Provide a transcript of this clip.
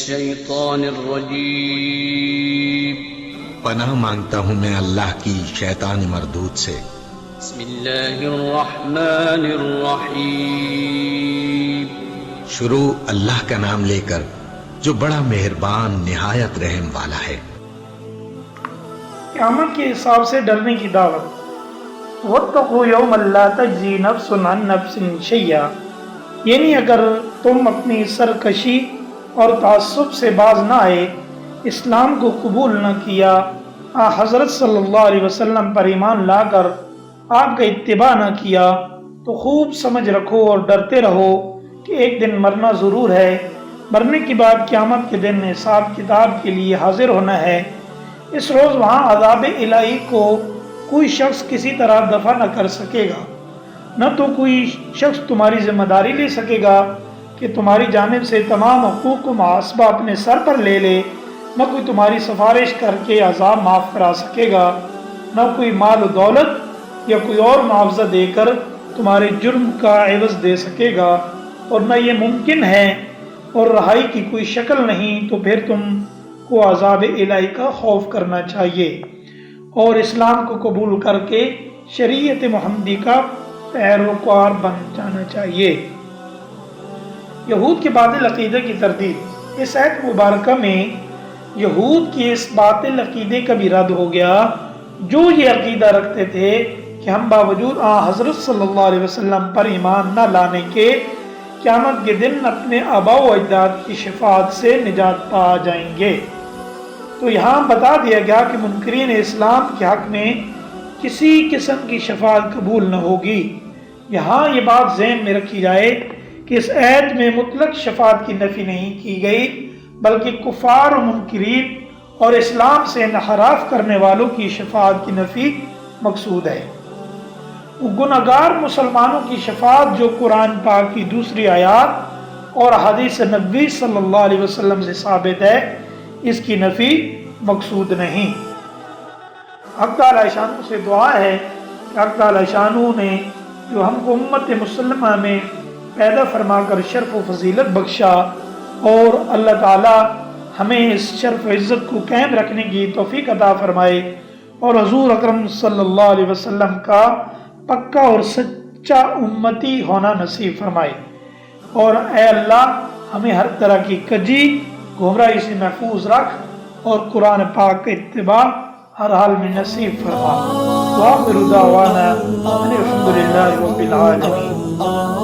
الشيطان الرجيم پناہ مانگتا ہوں میں اللہ کی شیطان مردود سے۔ بسم الله الرحمن الرحيم شروع اللہ کا نام لے کر جو بڑا مہربان نہایت رحم والا ہے۔ قیامت کے حساب سے ڈرنے کی دعوت۔ واتقوا یوما لا تجزی نفس عن نفس شیئا، یعنی اگر تم اپنی سرکشی اور تعصب سے باز نہ آئے، اسلام کو قبول نہ کیا، حضرت صلی اللہ علیہ وسلم پر ایمان لا کر آپ کا اتباع نہ کیا، تو خوب سمجھ رکھو اور ڈرتے رہو کہ ایک دن مرنا ضرور ہے۔ مرنے کے بعد قیامت کے دن حساب کتاب کے لیے حاضر ہونا ہے۔ اس روز وہاں عذاب الہی کو کوئی شخص کسی طرح دفع نہ کر سکے گا، نہ تو کوئی شخص تمہاری ذمہ داری لے سکے گا کہ تمہاری جانب سے تمام حقوق و محاسبہ اپنے سر پر لے لے، نہ کوئی تمہاری سفارش کر کے عذاب معاف کرا سکے گا، نہ کوئی مال و دولت یا کوئی اور معاوضہ دے کر تمہارے جرم کا عوض دے سکے گا، اور نہ یہ ممکن ہے اور رہائی کی کوئی شکل نہیں۔ تو پھر تم کو عذاب الہی کا خوف کرنا چاہیے اور اسلام کو قبول کر کے شریعت محمدی کا پیروکار بن جانا چاہیے۔ یہود کے باطل عقیدے کی تردید۔ اس آیت مبارکہ میں یہود کے اس باطل عقیدے کا بھی رد ہو گیا جو یہ عقیدہ رکھتے تھے کہ ہم باوجود حضرت صلی اللہ علیہ وسلم پر ایمان نہ لانے کے قیامت کے دن اپنے آباء و اجداد کی شفاعت سے نجات پا جائیں گے۔ تو یہاں بتا دیا گیا کہ منکرین اسلام کے حق میں کسی قسم کی شفاعت قبول نہ ہوگی۔ یہاں یہ بات ذہن میں رکھی جائے کہ اس آیت میں مطلق شفاعت کی نفی نہیں کی گئی، بلکہ کفار و منکرین اور اسلام سے انحراف کرنے والوں کی شفاعت کی نفی مقصود ہے۔ گنہگار مسلمانوں کی شفاعت جو قرآن پاک کی دوسری آیات اور حدیث نبوی صلی اللہ علیہ وسلم سے ثابت ہے، اس کی نفی مقصود نہیں۔ حق تعالی شانہ سے دعا ہے کہ حق تعالی شانہ نے جو ہم کو امت مسلمہ میں پیدا فرما کر شرف و فضیلت بخشا، اور اللہ تعالی ہمیں اس شرف و عزت کو قائم رکھنے کی توفیق عطا فرمائے، اور حضور اکرم صلی اللہ علیہ وسلم کا پکا اور سچا امتی ہونا نصیب فرمائے، اور اے اللہ ہمیں ہر طرح کی کجی گمراہی سے محفوظ رکھ اور قرآن پاک کا اتباع ہر حال میں نصیب فرما۔ وآخر دعوانا ان الحمد للہ رب العالمین۔